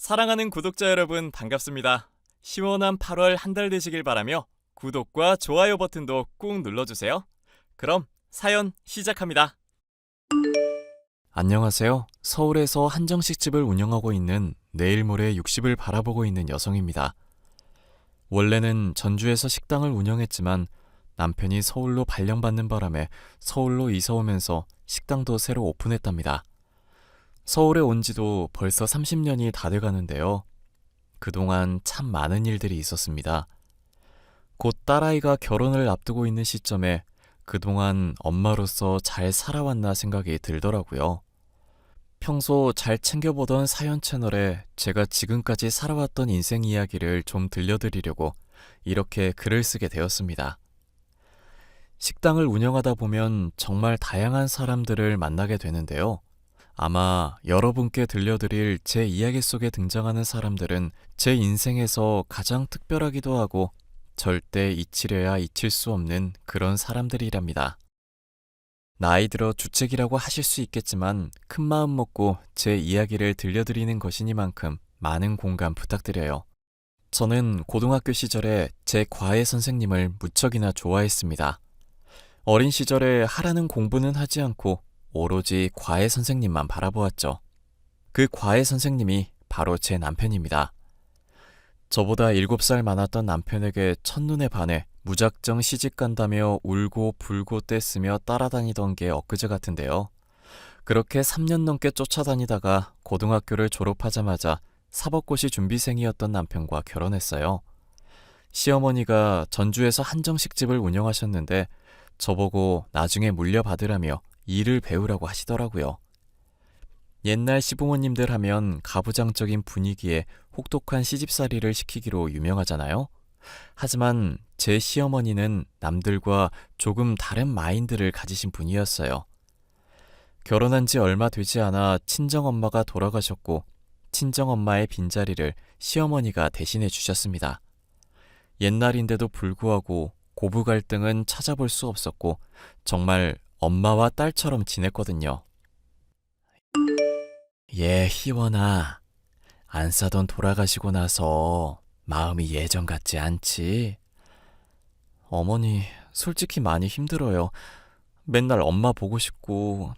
사랑하는 구독자 여러분 반갑습니다. 시원한 8월 한 달 되시길 바라며 구독과 좋아요 버튼도 꾹 눌러주세요. 그럼 사연 시작합니다. 안녕하세요. 서울에서 한정식집을 운영하고 있는 내일 모레 60을 바라보고 있는 여성입니다. 원래는 전주에서 식당을 운영했지만 남편이 서울로 발령받는 바람에 서울로 이사 오면서 식당도 새로 오픈했답니다. 서울에 온 지도 벌써 30년이 다 돼가는데요. 그동안 참 많은 일들이 있었습니다. 곧 딸아이가 결혼을 앞두고 있는 시점에 그동안 엄마로서 잘 살아왔나 생각이 들더라고요. 평소 잘 챙겨보던 사연 채널에 제가 지금까지 살아왔던 인생 이야기를 좀 들려드리려고 이렇게 글을 쓰게 되었습니다. 식당을 운영하다 보면 정말 다양한 사람들을 만나게 되는데요. 아마 여러분께 들려드릴 제 이야기 속에 등장하는 사람들은 제 인생에서 가장 특별하기도 하고 절대 잊히려야 잊힐 수 없는 그런 사람들이랍니다. 나이 들어 주책이라고 하실 수 있겠지만 큰 마음 먹고 제 이야기를 들려드리는 것이니만큼 많은 공감 부탁드려요. 저는 고등학교 시절에 제 과외 선생님을 무척이나 좋아했습니다. 어린 시절에 하라는 공부는 하지 않고 오로지 과외 선생님만 바라보았죠. 그 과외 선생님이 바로 제 남편입니다. 저보다 7살 많았던 남편에게 첫눈에 반해 무작정 시집간다며 울고 불고 떼쓰며 따라다니던 게 엊그제 같은데요. 그렇게 3년 넘게 쫓아다니다가 고등학교를 졸업하자마자 사법고시 준비생이었던 남편과 결혼했어요. 시어머니가 전주에서 한정식집을 운영하셨는데 저보고 나중에 물려받으라며 일을 배우라고 하시더라고요. 옛날 시부모님들 하면 가부장적인 분위기에 혹독한 시집살이를 시키기로 유명하잖아요. 하지만 제 시어머니는 남들과 조금 다른 마인드를 가지신 분이었어요. 결혼한 지 얼마 되지 않아 친정엄마가 돌아가셨고 친정엄마의 빈자리를 시어머니가 대신해 주셨습니다. 옛날인데도 불구하고 고부 갈등은 찾아볼 수 없었고 정말 엄마와 딸처럼 지냈거든요. 희원아, 안사돈 돌아가시고 나서 마음이 예전 같지 않지? 어머니, 솔직히 많이 힘들어요. 맨날 엄마 보고 싶고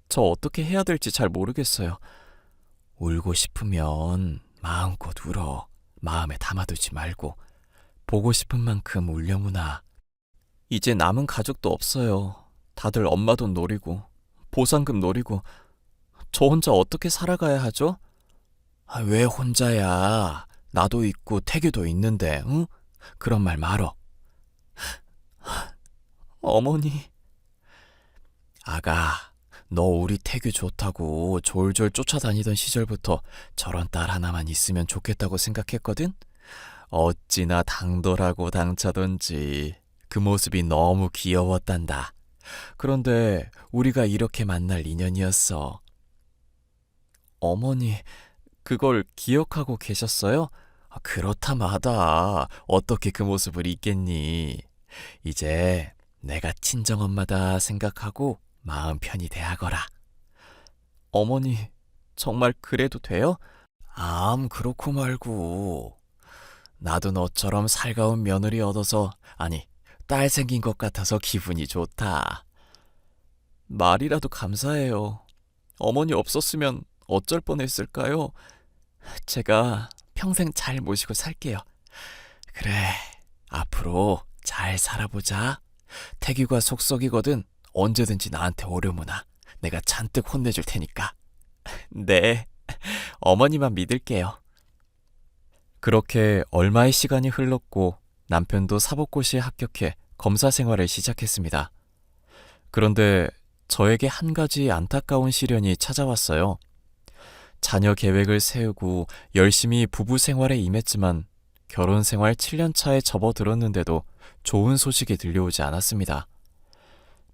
저 어떻게 해야 될지 잘 모르겠어요. 울고 싶으면 마음껏 울어. 마음에 담아두지 말고 보고 싶은 만큼 울려무나. 이제 남은 가족도 없어요. 다들 엄마 돈 노리고 보상금 노리고 저 혼자 어떻게 살아가야 하죠? 왜 혼자야? 나도 있고 태규도 있는데, 응? 그런 말 말어. 어머니. 아가, 너 우리 태규 좋다고 졸졸 쫓아다니던 시절부터 저런 딸 하나만 있으면 좋겠다고 생각했거든? 어찌나 당돌하고 당차던지 그 모습이 너무 귀여웠단다. 그런데 우리가 이렇게 만날 인연이었어. 어머니, 그걸 기억하고 계셨어요? 그렇다 마다 어떻게 그 모습을 잊겠니? 이제 내가 친정엄마다 생각하고 마음 편히 대하거라. 어머니, 정말 그래도 돼요? 그렇고 말고. 나도 너처럼 살가운 며느리 얻어서, 아니, 딸 생긴 것 같아서 기분이 좋다. 말이라도 감사해요. 어머니 없었으면 어쩔 뻔했을까요? 제가 평생 잘 모시고 살게요. 그래, 앞으로 잘 살아보자. 태규가 속썩이거든 언제든지 나한테 오려무나. 내가 잔뜩 혼내줄 테니까. 네, 어머니만 믿을게요. 그렇게 얼마의 시간이 흘렀고 남편도 사법고시에 합격해 검사 생활을 시작했습니다. 그런데 저에게 한 가지 안타까운 시련이 찾아왔어요. 자녀 계획을 세우고 열심히 부부 생활에 임했지만 결혼 생활 7년 차에 접어들었는데도 좋은 소식이 들려오지 않았습니다.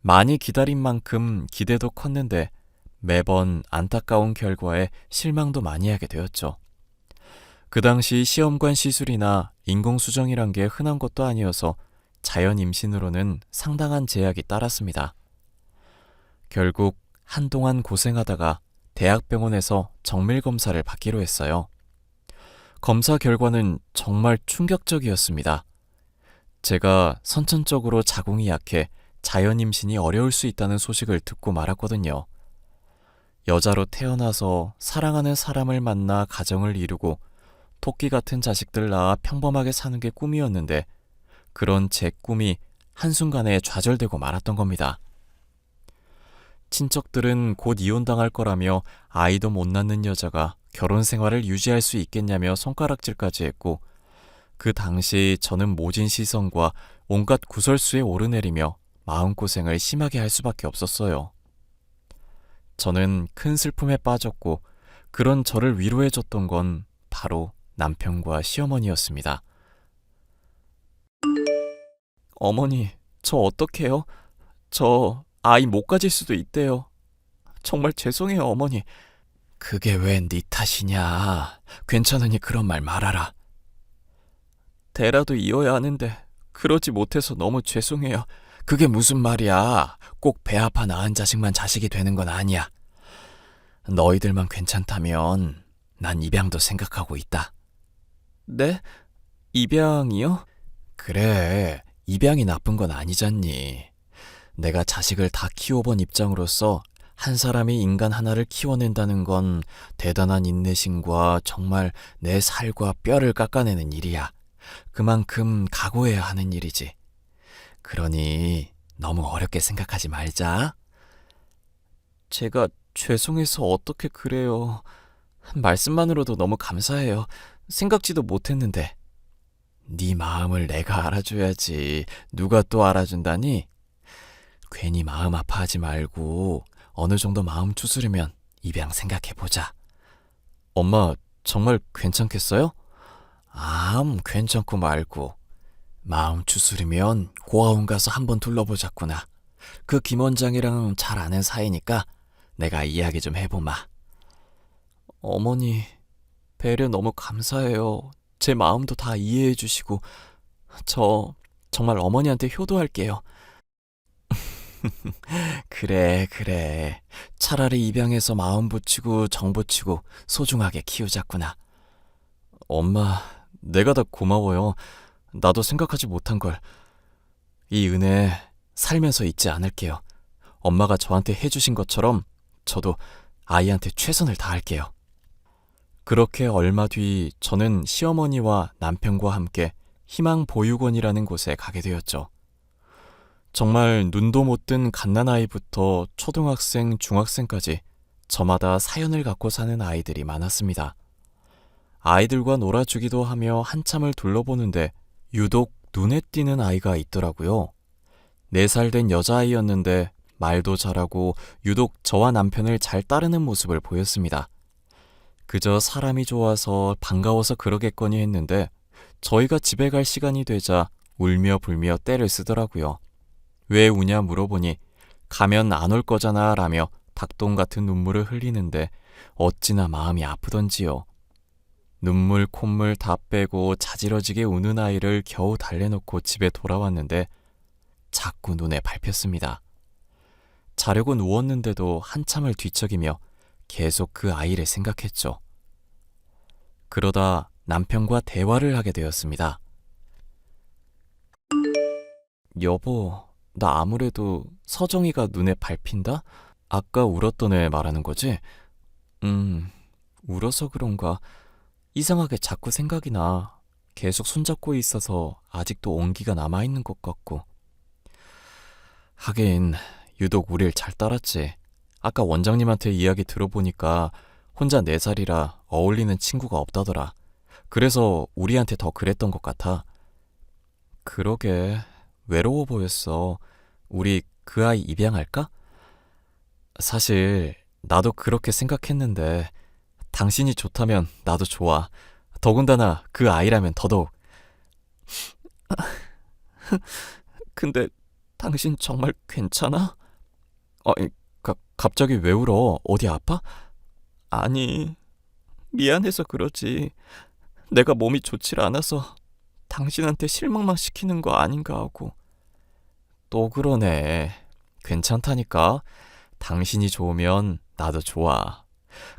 많이 기다린 만큼 기대도 컸는데 매번 안타까운 결과에 실망도 많이 하게 되었죠. 그 당시 시험관 시술이나 인공수정이란 게 흔한 것도 아니어서 자연 임신으로는 상당한 제약이 따랐습니다. 결국 한동안 고생하다가 대학병원에서 정밀검사를 받기로 했어요. 검사 결과는 정말 충격적이었습니다. 제가 선천적으로 자궁이 약해 자연 임신이 어려울 수 있다는 소식을 듣고 말았거든요. 여자로 태어나서 사랑하는 사람을 만나 가정을 이루고 토끼 같은 자식들 낳아 평범하게 사는 게 꿈이었는데 그런 제 꿈이 한순간에 좌절되고 말았던 겁니다. 친척들은 곧 이혼당할 거라며 아이도 못 낳는 여자가 결혼 생활을 유지할 수 있겠냐며 손가락질까지 했고 그 당시 저는 모진 시선과 온갖 구설수에 오르내리며 마음고생을 심하게 할 수밖에 없었어요. 저는 큰 슬픔에 빠졌고 그런 저를 위로해줬던 건 바로 남편과 시어머니였습니다. 어머니, 저 어떡해요? 저 아이 못 가질 수도 있대요. 정말 죄송해요, 어머니. 그게 왜 네 탓이냐. 괜찮으니 그런 말 말아라. 대라도 이어야 하는데 그러지 못해서 너무 죄송해요. 그게 무슨 말이야. 꼭 배 아파 낳은 자식만 자식이 되는 건 아니야. 너희들만 괜찮다면 난 입양도 생각하고 있다. 네? 입양이요? 그래, 입양이 나쁜 건 아니잖니. 내가 자식을 다 키워본 입장으로서 한 사람이 인간 하나를 키워낸다는 건 대단한 인내심과 정말 내 살과 뼈를 깎아내는 일이야. 그만큼 각오해야 하는 일이지. 그러니 너무 어렵게 생각하지 말자. 제가 죄송해서 어떻게 그래요. 말씀만으로도 너무 감사해요. 생각지도 못했는데. 네 마음을 내가 알아줘야지. 누가 또 알아준다니? 괜히 마음 아파하지 말고 어느 정도 마음 추스르면 입양 생각해보자. 엄마, 정말 괜찮겠어요? 괜찮고 말고. 마음 추스르면 고아원 가서 한번 둘러보자꾸나. 그 김 원장이랑 잘 아는 사이니까 내가 이야기 좀 해보마. 어머니, 배려 너무 감사해요. 제 마음도 다 이해해 주시고. 저 정말 어머니한테 효도할게요. 그래. 차라리 입양해서 마음 붙이고 정 붙이고 소중하게 키우자꾸나. 엄마, 내가 다 고마워요. 나도 생각하지 못한 걸. 이 은혜 살면서 잊지 않을게요. 엄마가 저한테 해주신 것처럼 저도 아이한테 최선을 다할게요. 그렇게 얼마 뒤 저는 시어머니와 남편과 함께 희망보육원이라는 곳에 가게 되었죠. 정말 눈도 못 뜬 갓난아이부터 초등학생, 중학생까지 저마다 사연을 갖고 사는 아이들이 많았습니다. 아이들과 놀아주기도 하며 한참을 둘러보는데 유독 눈에 띄는 아이가 있더라고요. 4살 된 여자아이였는데 말도 잘하고 유독 저와 남편을 잘 따르는 모습을 보였습니다. 그저 사람이 좋아서 반가워서 그러겠거니 했는데 저희가 집에 갈 시간이 되자 울며 불며 떼를 쓰더라고요. 왜 우냐 물어보니 가면 안 올 거잖아 라며 닭똥 같은 눈물을 흘리는데 어찌나 마음이 아프던지요. 눈물 콧물 다 빼고 자지러지게 우는 아이를 겨우 달래놓고 집에 돌아왔는데 자꾸 눈에 밟혔습니다. 자려고 누웠는데도 한참을 뒤척이며 계속 그 아이를 생각했죠. 그러다 남편과 대화를 하게 되었습니다. 여보, 나 아무래도 서정이가 눈에 밟힌다? 아까 울었던 애 말하는 거지? 울어서 그런가? 이상하게 자꾸 생각이 나. 계속 손잡고 있어서 아직도 온기가 남아있는 것 같고. 하긴 유독 우릴 잘 따랐지. 아까 원장님한테 이야기 들어보니까 혼자 4살이라 어울리는 친구가 없다더라. 그래서 우리한테 더 그랬던 것 같아. 그러게, 외로워 보였어. 우리 그 아이 입양할까? 사실 나도 그렇게 생각했는데 당신이 좋다면 나도 좋아. 더군다나 그 아이라면 더더욱. 근데 당신 정말 괜찮아? 갑자기 왜 울어? 어디 아파? 아니, 미안해서 그러지. 내가 몸이 좋질 않아서 당신한테 실망만 시키는 거 아닌가 하고. 또 그러네. 괜찮다니까. 당신이 좋으면 나도 좋아.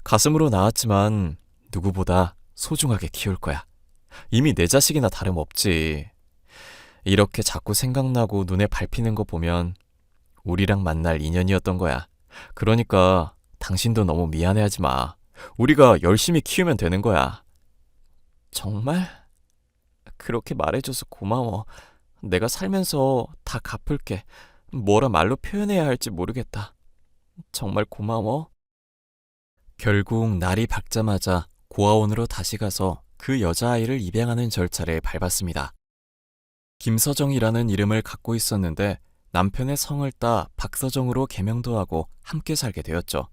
가슴으로 낳았지만 누구보다 소중하게 키울 거야. 이미 내 자식이나 다름없지. 이렇게 자꾸 생각나고 눈에 밟히는 거 보면 우리랑 만날 인연이었던 거야. 그러니까 당신도 너무 미안해하지 마. 우리가 열심히 키우면 되는 거야. 정말? 그렇게 말해줘서 고마워. 내가 살면서 다 갚을게. 뭐라 말로 표현해야 할지 모르겠다. 정말 고마워. 결국 날이 밝자마자 고아원으로 다시 가서 그 여자아이를 입양하는 절차를 밟았습니다. 김서정이라는 이름을 갖고 있었는데 남편의 성을 따 박서정으로 개명도 하고 함께 살게 되었죠.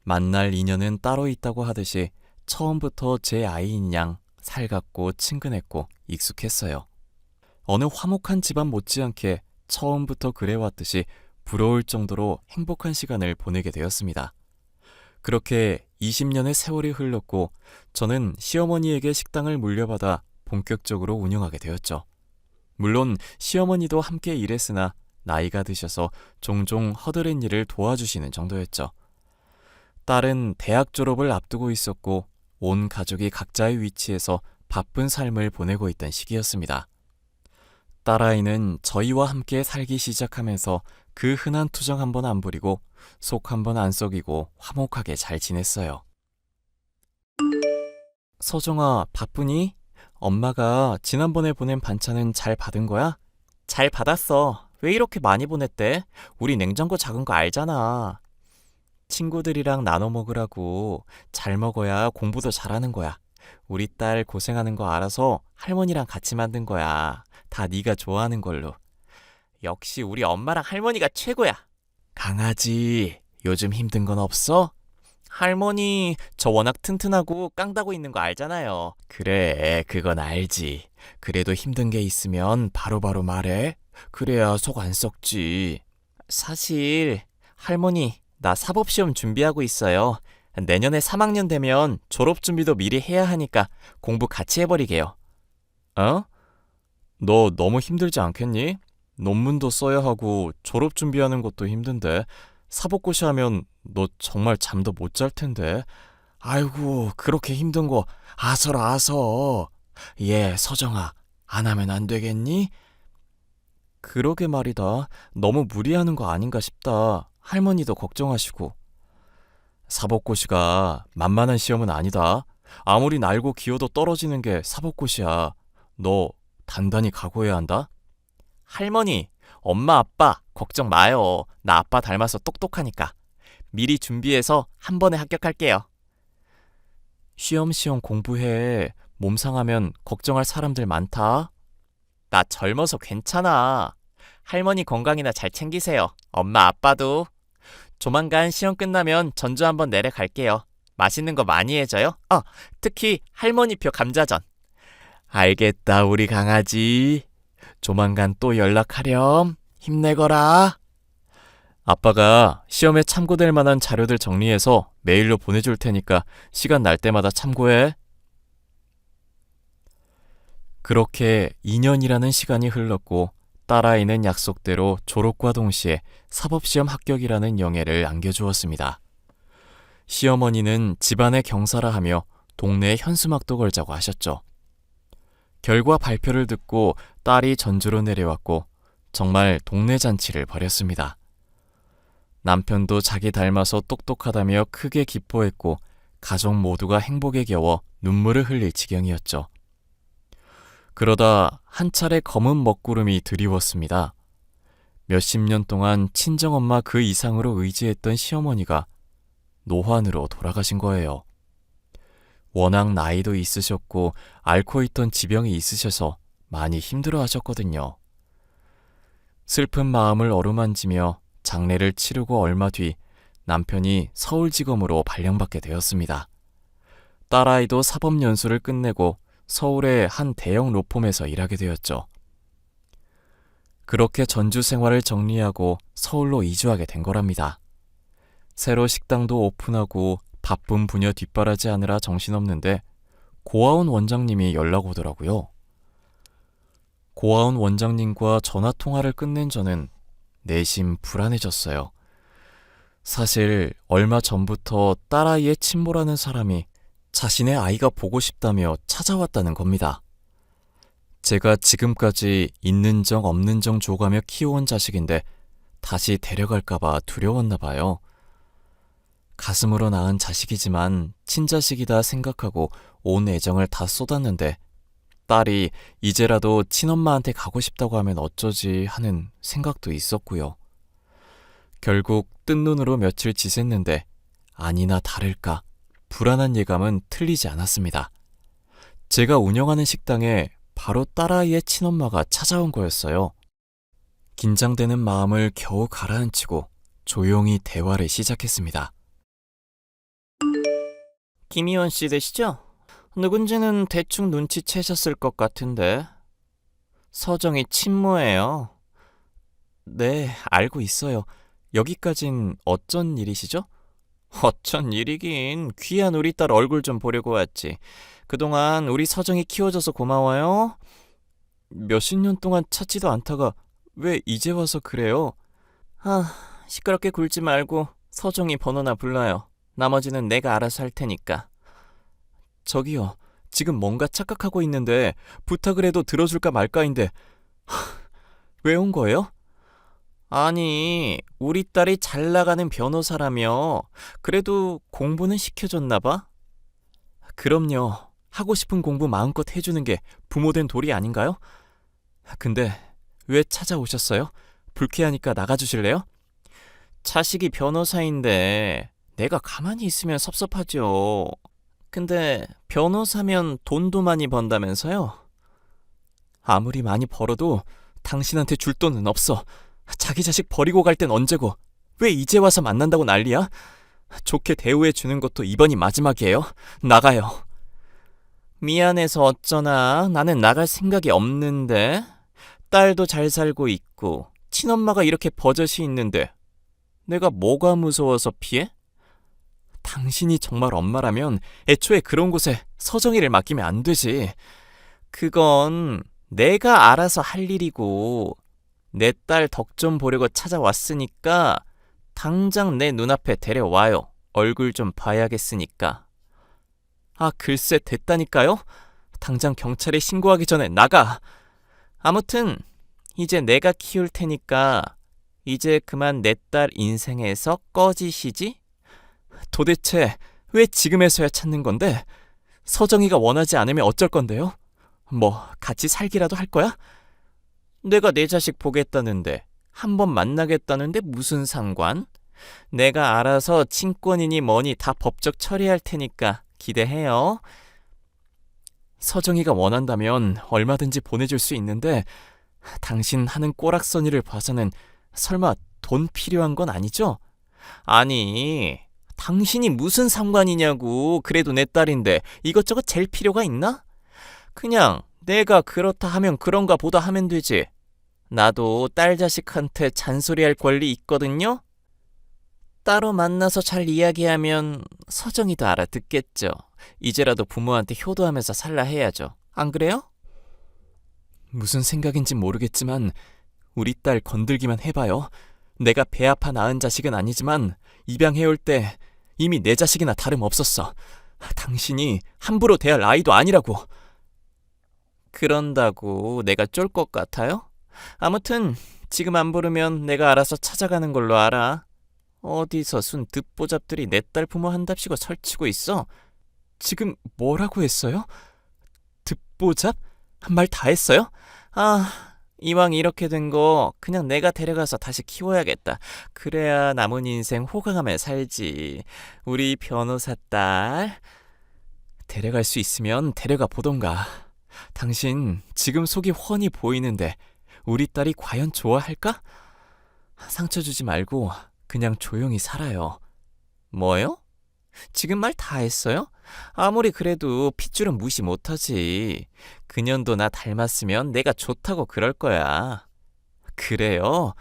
만날 인연은 따로 있다고 하듯이 처음부터 제 아이인 양 살갑고 친근했고 익숙했어요. 어느 화목한 집안 못지않게 처음부터 그래왔듯이 부러울 정도로 행복한 시간을 보내게 되었습니다. 그렇게 20년의 세월이 흘렀고 저는 시어머니에게 식당을 물려받아 본격적으로 운영하게 되었죠. 물론 시어머니도 함께 일했으나 나이가 드셔서 종종 허드렛 일을 도와주시는 정도였죠. 딸은 대학 졸업을 앞두고 있었고 온 가족이 각자의 위치에서 바쁜 삶을 보내고 있던 시기였습니다. 딸아이는 저희와 함께 살기 시작하면서 그 흔한 투정 한번 안 부리고 속 한번 안 썩이고 화목하게 잘 지냈어요. 서정아, 바쁘니? 엄마가 지난번에 보낸 반찬은 잘 받은 거야? 잘 받았어. 왜 이렇게 많이 보냈대? 우리 냉장고 작은 거 알잖아. 친구들이랑 나눠 먹으라고. 잘 먹어야 공부도 잘하는 거야. 우리 딸 고생하는 거 알아서 할머니랑 같이 만든 거야. 다 네가 좋아하는 걸로. 역시 우리 엄마랑 할머니가 최고야. 강아지, 요즘 힘든 건 없어? 할머니, 저 워낙 튼튼하고 깡다고 있는 거 알잖아요. 그래, 그건 알지. 그래도 힘든 게 있으면 바로바로 말해. 그래야 속 안 썩지. 사실 할머니, 나 사법시험 준비하고 있어요. 내년에 3학년 되면 졸업 준비도 미리 해야 하니까 공부 같이 해버리게요. 어? 너 너무 힘들지 않겠니? 논문도 써야 하고 졸업 준비하는 것도 힘든데 사법고시 하면 너 정말 잠도 못 잘 텐데. 아이고, 그렇게 힘든 거 아서라 아서. 예, 서정아, 안 하면 안 되겠니? 그러게 말이다. 너무 무리하는 거 아닌가 싶다. 할머니도 걱정하시고. 사법고시가 만만한 시험은 아니다. 아무리 날고 기어도 떨어지는 게 사법고시야. 너 단단히 각오해야 한다. 할머니, 엄마 아빠 걱정 마요. 나 아빠 닮아서 똑똑하니까. 미리 준비해서 한 번에 합격할게요. 쉬엄쉬엄 공부해. 몸 상하면 걱정할 사람들 많다. 나 젊어서 괜찮아. 할머니 건강이나 잘 챙기세요. 엄마 아빠도. 조만간 시험 끝나면 전주 한번 내려갈게요. 맛있는 거 많이 해줘요. 특히 할머니표 감자전. 알겠다, 우리 강아지. 조만간 또 연락하렴. 힘내거라. 아빠가 시험에 참고될 만한 자료들 정리해서 메일로 보내줄 테니까 시간 날 때마다 참고해. 그렇게 2년이라는 시간이 흘렀고 딸아이는 약속대로 졸업과 동시에 사법시험 합격이라는 영예를 안겨주었습니다. 시어머니는 집안의 경사라 하며 동네에 현수막도 걸자고 하셨죠. 결과 발표를 듣고 딸이 전주로 내려왔고 정말 동네 잔치를 벌였습니다. 남편도 자기 닮아서 똑똑하다며 크게 기뻐했고 가족 모두가 행복에 겨워 눈물을 흘릴 지경이었죠. 그러다 한 차례 검은 먹구름이 드리웠습니다. 몇십 년 동안 친정엄마 그 이상으로 의지했던 시어머니가 노환으로 돌아가신 거예요. 워낙 나이도 있으셨고 앓고 있던 지병이 있으셔서 많이 힘들어하셨거든요. 슬픈 마음을 어루만지며 장례를 치르고 얼마 뒤 남편이 서울지검으로 발령받게 되었습니다. 딸아이도 사법연수를 끝내고 서울의 한 대형 로펌에서 일하게 되었죠. 그렇게 전주 생활을 정리하고 서울로 이주하게 된 거랍니다. 새로 식당도 오픈하고 바쁜 부녀 뒷바라지 하느라 정신없는데 고아원 원장님이 연락 오더라고요. 고아원 원장님과 전화통화를 끝낸 저는 내심 불안해졌어요. 사실 얼마 전부터 딸아이의 친모라는 사람이 자신의 아이가 보고 싶다며 찾아왔다는 겁니다. 제가 지금까지 있는 정 없는 정 줘가며 키워온 자식인데 다시 데려갈까봐 두려웠나 봐요. 가슴으로 낳은 자식이지만 친자식이다 생각하고 온 애정을 다 쏟았는데 딸이 이제라도 친엄마한테 가고 싶다고 하면 어쩌지 하는 생각도 있었고요. 결국 뜬 눈으로 며칠 지샜는데 아니나 다를까 불안한 예감은 틀리지 않았습니다. 제가 운영하는 식당에 바로 딸아이의 친엄마가 찾아온 거였어요. 긴장되는 마음을 겨우 가라앉히고 조용히 대화를 시작했습니다. 김희원 씨 되시죠? 누군지는 대충 눈치채셨을 것 같은데. 서정이 친모예요. 네, 알고 있어요. 여기까진 어쩐 일이시죠? 어쩐 일이긴. 귀한 우리 딸 얼굴 좀 보려고 왔지. 그동안 우리 서정이 키워줘서 고마워요. 몇십 년 동안 찾지도 않다가 왜 이제 와서 그래요? 시끄럽게 굴지 말고 서정이 번호나 불러요. 나머지는 내가 알아서 할 테니까. 저기요, 지금 뭔가 착각하고 있는데 부탁을 해도 들어줄까 말까인데 왜 온 거예요? 아니, 우리 딸이 잘 나가는 변호사라며. 그래도 공부는 시켜줬나 봐? 그럼요. 하고 싶은 공부 마음껏 해주는 게 부모된 도리 아닌가요? 근데 왜 찾아오셨어요? 불쾌하니까 나가주실래요? 자식이 변호사인데 내가 가만히 있으면 섭섭하죠. 근데 변호사면 돈도 많이 번다면서요? 아무리 많이 벌어도 당신한테 줄 돈은 없어. 자기 자식 버리고 갈 땐 언제고 왜 이제 와서 만난다고 난리야? 좋게 대우해 주는 것도 이번이 마지막이에요. 나가요. 미안해서 어쩌나. 나는 나갈 생각이 없는데. 딸도 잘 살고 있고 친엄마가 이렇게 버젓이 있는데 내가 뭐가 무서워서 피해? 당신이 정말 엄마라면 애초에 그런 곳에 서정이를 맡기면 안 되지. 그건 내가 알아서 할 일이고 내 딸 덕 좀 보려고 찾아왔으니까 당장 내 눈앞에 데려와요. 얼굴 좀 봐야겠으니까. 글쎄 됐다니까요. 당장 경찰에 신고하기 전에 나가. 아무튼 이제 내가 키울 테니까 이제 그만 내 딸 인생에서 꺼지시지? 도대체 왜 지금에서야 찾는 건데? 서정이가 원하지 않으면 어쩔 건데요? 뭐 같이 살기라도 할 거야? 내가 내 자식 보겠다는데 한번 만나겠다는데 무슨 상관? 내가 알아서 친권이니 뭐니 다 법적 처리할 테니까 기대해요. 서정이가 원한다면 얼마든지 보내줄 수 있는데 당신 하는 꼬락서니를 봐서는 설마 돈 필요한 건 아니죠? 아니, 당신이 무슨 상관이냐고. 그래도 내 딸인데 이것저것 잴 필요가 있나? 그냥 내가 그렇다 하면 그런가 보다 하면 되지. 나도 딸 자식한테 잔소리할 권리 있거든요? 따로 만나서 잘 이야기하면 서정이도 알아듣겠죠. 이제라도 부모한테 효도하면서 살라 해야죠. 안 그래요? 무슨 생각인진 모르겠지만 우리 딸 건들기만 해봐요. 내가 배 아파 낳은 자식은 아니지만 입양해올 때 이미 내 자식이나 다름없었어. 당신이 함부로 대할 아이도 아니라고. 그런다고 내가 쫄 것 같아요? 아무튼 지금 안 부르면 내가 알아서 찾아가는 걸로 알아. 어디서 순 듣보잡들이 내 딸 부모 한답시고 설치고 있어? 지금 뭐라고 했어요? 듣보잡? 말 다 했어요? 이왕 이렇게 된 거 그냥 내가 데려가서 다시 키워야겠다. 그래야 남은 인생 호강하며 살지. 우리 변호사 딸 데려갈 수 있으면 데려가 보던가. 당신 지금 속이 훤히 보이는데 우리 딸이 과연 좋아할까? 상처 주지 말고 그냥 조용히 살아요. 뭐요? 지금 말 다 했어요? 아무리 그래도 핏줄은 무시 못하지. 그년도 나 닮았으면 내가 좋다고 그럴 거야. 그래요?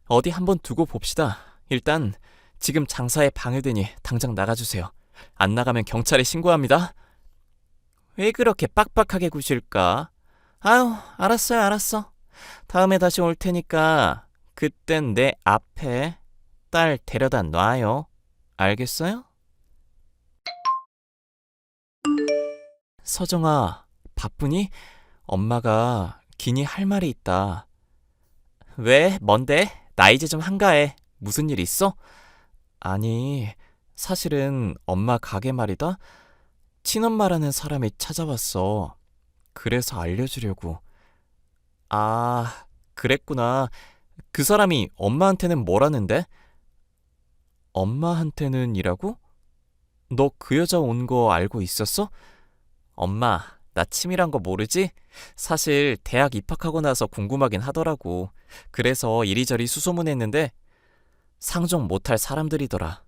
어디 한번 두고 봅시다. 일단 지금 장사에 방해되니 당장 나가주세요. 안 나가면 경찰에 신고합니다. 왜 그렇게 빡빡하게 구실까? 알았어. 다음에 다시 올 테니까 그땐 내 앞에 딸 데려다 놔요. 알겠어요? 서정아, 바쁘니? 엄마가 기니 할 말이 있다. 왜? 뭔데? 나 이제 좀 한가해. 무슨 일 있어? 아니, 사실은 엄마 가게 말이다. 친엄마라는 사람이 찾아왔어. 그래서 알려주려고. 아, 그랬구나. 그 사람이 엄마한테는 뭐라는데? 엄마한테는이라고? 너 그 여자 온 거 알고 있었어? 엄마, 나 치밀한 거 모르지? 사실 대학 입학하고 나서 궁금하긴 하더라고. 그래서 이리저리 수소문했는데 상종 못할 사람들이더라.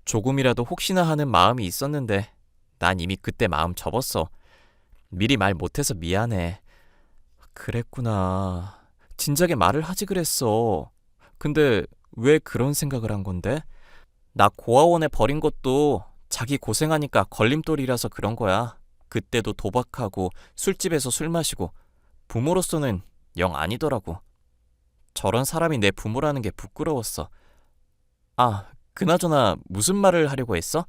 조금이라도 혹시나 하는 마음이 있었는데 난 이미 그때 마음 접었어. 미리 말 못해서 미안해. 그랬구나. 진작에 말을 하지 그랬어. 근데 왜 그런 생각을 한 건데? 나 고아원에 버린 것도 자기 고생하니까 걸림돌이라서 그런 거야. 그때도 도박하고 술집에서 술 마시고 부모로서는 영 아니더라고. 저런 사람이 내 부모라는 게 부끄러웠어. 아, 그나저나 무슨 말을 하려고 했어?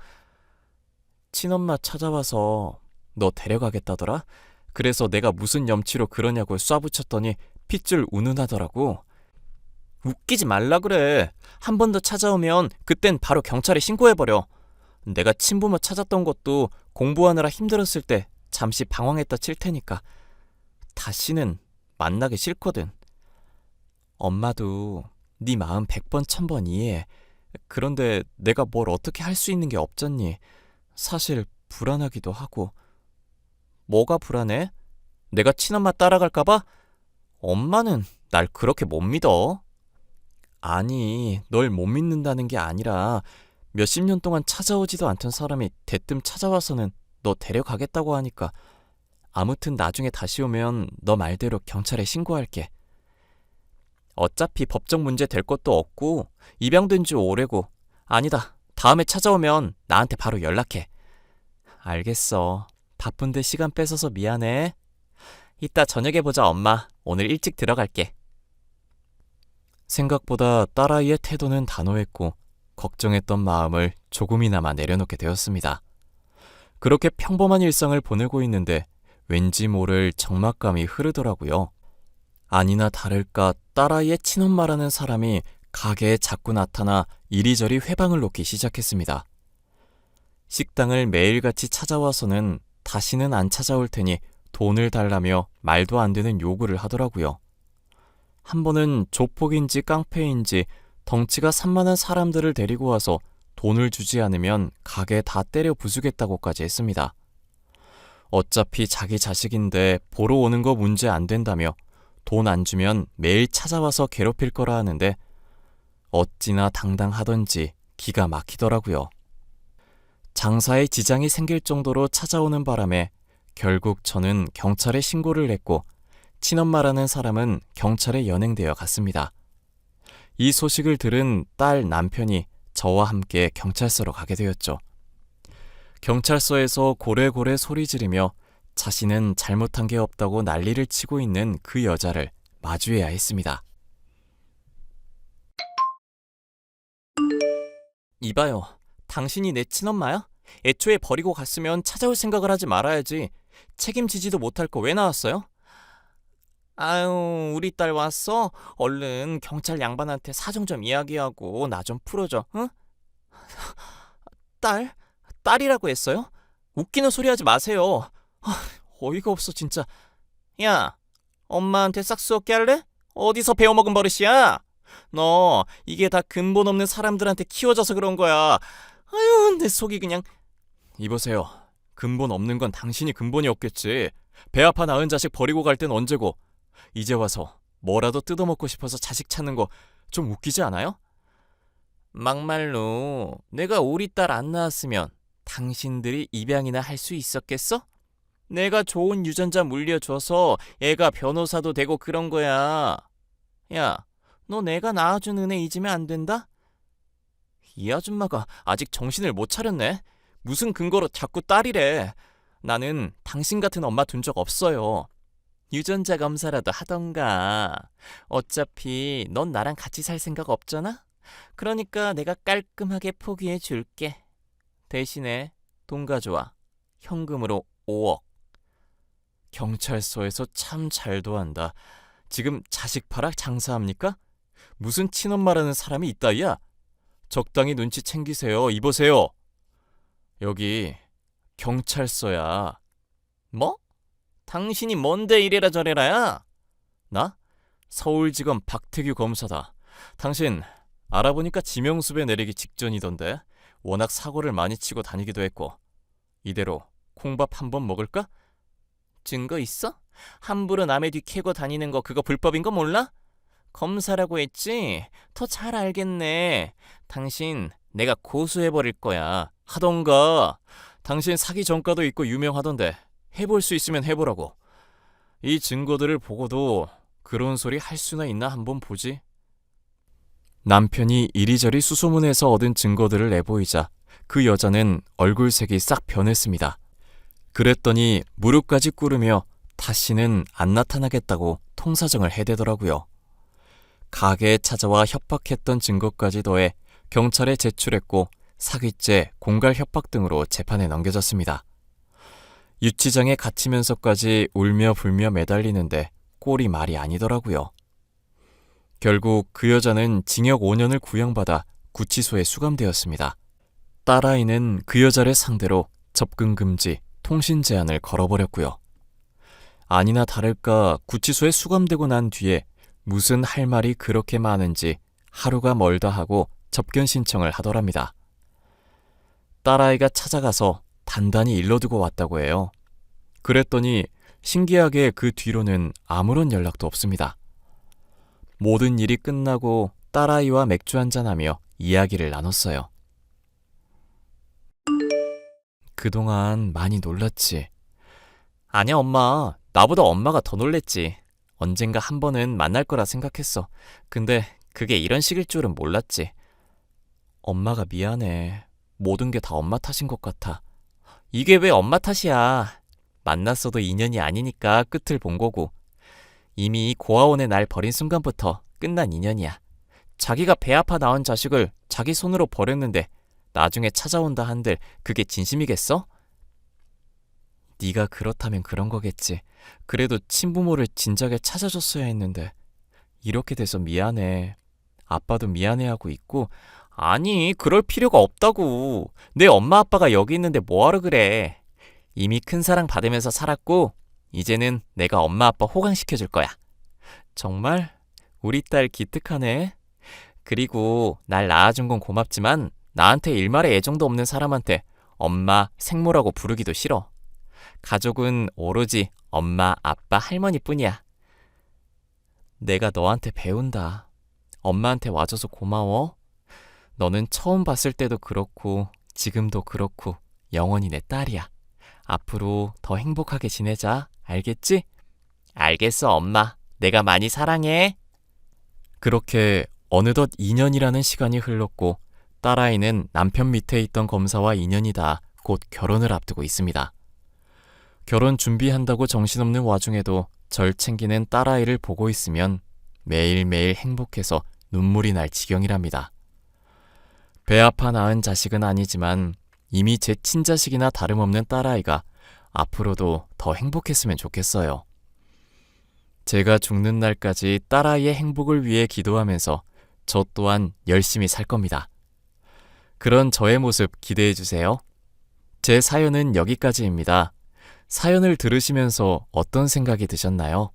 친엄마 찾아와서 너 데려가겠다더라? 그래서 내가 무슨 염치로 그러냐고 쏴붙였더니 핏줄 운운하더라고. 웃기지 말라 그래. 한 번 더 찾아오면 그땐 바로 경찰에 신고해버려. 내가 친부모 찾았던 것도 공부하느라 힘들었을 때 잠시 방황했다 칠 테니까. 다시는 만나기 싫거든. 엄마도 네 마음 100번 1000번 이해해. 그런데 내가 뭘 어떻게 할 수 있는 게 없잖니. 사실 불안하기도 하고. 뭐가 불안해? 내가 친엄마 따라갈까봐? 엄마는 날 그렇게 못 믿어. 아니, 널 못 믿는다는 게 아니라 몇십 년 동안 찾아오지도 않던 사람이 대뜸 찾아와서는 너 데려가겠다고 하니까. 아무튼 나중에 다시 오면 너 말대로 경찰에 신고할게. 어차피 법적 문제 될 것도 없고 입양된 지 오래고. 아니다, 다음에 찾아오면 나한테 바로 연락해. 알겠어. 바쁜데 시간 뺏어서 미안해. 이따 저녁에 보자 엄마. 오늘 일찍 들어갈게. 생각보다 딸아이의 태도는 단호했고 걱정했던 마음을 조금이나마 내려놓게 되었습니다. 그렇게 평범한 일상을 보내고 있는데 왠지 모를 적막감이 흐르더라고요. 아니나 다를까 딸아이의 친엄마라는 사람이 가게에 자꾸 나타나 이리저리 회방을 놓기 시작했습니다. 식당을 매일같이 찾아와서는 다시는 안 찾아올 테니 돈을 달라며 말도 안 되는 요구를 하더라고요. 한 번은 조폭인지 깡패인지 덩치가 산만한 사람들을 데리고 와서 돈을 주지 않으면 가게 다 때려 부수겠다고까지 했습니다. 어차피 자기 자식인데 보러 오는 거 문제 안 된다며 돈 안 주면 매일 찾아와서 괴롭힐 거라 하는데 어찌나 당당하던지 기가 막히더라고요. 장사에 지장이 생길 정도로 찾아오는 바람에 결국 저는 경찰에 신고를 했고 친엄마라는 사람은 경찰에 연행되어 갔습니다. 이 소식을 들은 딸 남편이 저와 함께 경찰서로 가게 되었죠. 경찰서에서 고래고래 소리 지르며 자신은 잘못한 게 없다고 난리를 치고 있는 그 여자를 마주해야 했습니다. 이봐요. 당신이 내 친엄마야? 애초에 버리고 갔으면 찾아올 생각을 하지 말아야지. 책임지지도 못할 거 왜 나왔어요? 아유, 우리 딸 왔어? 얼른 경찰 양반한테 사정 좀 이야기하고 나 좀 풀어줘, 응? 딸? 딸이라고 했어요? 웃기는 소리 하지 마세요. 어이가 없어 진짜. 야, 엄마한테 싹수 없게 할래? 어디서 배워먹은 버릇이야? 너 이게 다 근본 없는 사람들한테 키워져서 그런 거야. 아유, 내 속이 그냥. 이보세요. 근본 없는 건 당신이 근본이 없겠지. 배 아파 낳은 자식 버리고 갈 땐 언제고. 이제 와서 뭐라도 뜯어먹고 싶어서 자식 찾는 거 좀 웃기지 않아요? 막말로 내가 우리 딸 안 낳았으면 당신들이 입양이나 할 수 있었겠어? 내가 좋은 유전자 물려줘서 애가 변호사도 되고 그런 거야. 야, 너 내가 낳아준 은혜 잊으면 안 된다? 이 아줌마가 아직 정신을 못 차렸네. 무슨 근거로 자꾸 딸이래. 나는 당신 같은 엄마 둔 적 없어요. 유전자 검사라도 하던가. 어차피 넌 나랑 같이 살 생각 없잖아? 그러니까 내가 깔끔하게 포기해 줄게. 대신에 돈 가져와. 현금으로 5억. 경찰서에서 참 잘도 한다. 지금 자식 팔아 장사합니까? 무슨 친엄마라는 사람이 있다이야? 적당히 눈치 챙기세요. 이보세요. 여기 경찰서야. 뭐? 당신이 뭔데 이래라 저래라야? 나? 서울지검 박태규 검사다. 당신 알아보니까 지명수배 내리기 직전이던데. 워낙 사고를 많이 치고 다니기도 했고. 이대로 콩밥 한 번 먹을까? 증거 있어? 함부로 남의 뒤 캐고 다니는 거 그거 불법인 거 몰라? 검사라고 했지? 더 잘 알겠네. 당신 내가 고소해버릴 거야. 하던가. 당신 사기 전과도 있고 유명하던데 해볼 수 있으면 해보라고. 이 증거들을 보고도 그런 소리 할 수나 있나 한번 보지. 남편이 이리저리 수소문해서 얻은 증거들을 내보이자 그 여자는 얼굴색이 싹 변했습니다. 그랬더니 무릎까지 꿇으며 다시는 안 나타나겠다고 통사정을 해대더라고요. 가게에 찾아와 협박했던 증거까지 더해 경찰에 제출했고 사기죄, 공갈 협박 등으로 재판에 넘겨졌습니다. 유치장에 갇히면서까지 울며 불며 매달리는데 꼴이 말이 아니더라고요. 결국 그 여자는 징역 5년을 구형받아 구치소에 수감되었습니다. 딸아이는 그 여자를 상대로 접근 금지, 통신 제한을 걸어버렸고요. 아니나 다를까 구치소에 수감되고 난 뒤에 무슨 할 말이 그렇게 많은지 하루가 멀다 하고 접견 신청을 하더랍니다. 딸아이가 찾아가서 단단히 일러두고 왔다고 해요. 그랬더니 신기하게 그 뒤로는 아무런 연락도 없습니다. 모든 일이 끝나고 딸아이와 맥주 한잔하며 이야기를 나눴어요. 그동안 많이 놀랐지? 아니야 엄마, 나보다 엄마가 더 놀랬지. 언젠가 한 번은 만날 거라 생각했어. 근데 그게 이런 식일 줄은 몰랐지. 엄마가 미안해. 모든 게 다 엄마 탓인 것 같아. 이게 왜 엄마 탓이야. 만났어도 인연이 아니니까 끝을 본 거고. 이미 고아원에 날 버린 순간부터 끝난 인연이야. 자기가 배 아파 낳은 자식을 자기 손으로 버렸는데 나중에 찾아온다 한들 그게 진심이겠어? 네가 그렇다면 그런 거겠지. 그래도 친부모를 진작에 찾아줬어야 했는데. 이렇게 돼서 미안해. 아빠도 미안해하고 있고. 아니, 그럴 필요가 없다고. 내 엄마 아빠가 여기 있는데 뭐하러 그래. 이미 큰 사랑 받으면서 살았고 이제는 내가 엄마 아빠 호강시켜줄 거야. 정말? 우리 딸 기특하네. 그리고 날 낳아준 건 고맙지만 나한테 일말의 애정도 없는 사람한테 엄마, 생모라고 부르기도 싫어. 가족은 오로지 엄마, 아빠, 할머니뿐이야. 내가 너한테 배운다. 엄마한테 와줘서 고마워. 너는 처음 봤을 때도 그렇고 지금도 그렇고 영원히 내 딸이야. 앞으로 더 행복하게 지내자. 알겠지? 알겠어 엄마. 내가 많이 사랑해. 그렇게 어느덧 2년이라는 시간이 흘렀고 딸아이는 남편 밑에 있던 검사와 인연이 다 곧 결혼을 앞두고 있습니다. 결혼 준비한다고 정신없는 와중에도 절 챙기는 딸아이를 보고 있으면 매일매일 행복해서 눈물이 날 지경이랍니다. 배 아파 낳은 자식은 아니지만 이미 제 친자식이나 다름없는 딸아이가 앞으로도 더 행복했으면 좋겠어요. 제가 죽는 날까지 딸아이의 행복을 위해 기도하면서 저 또한 열심히 살 겁니다. 그런 저의 모습 기대해 주세요. 제 사연은 여기까지입니다. 사연을 들으시면서 어떤 생각이 드셨나요?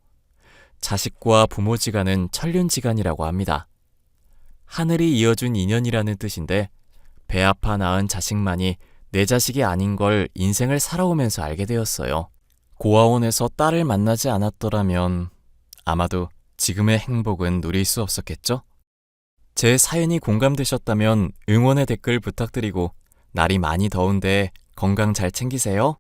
자식과 부모지간은 천륜지간이라고 합니다. 하늘이 이어준 인연이라는 뜻인데 배 아파 낳은 자식만이 내 자식이 아닌 걸 인생을 살아오면서 알게 되었어요. 고아원에서 딸을 만나지 않았더라면 아마도 지금의 행복은 누릴 수 없었겠죠? 제 사연이 공감되셨다면 응원의 댓글 부탁드리고 날이 많이 더운데 건강 잘 챙기세요.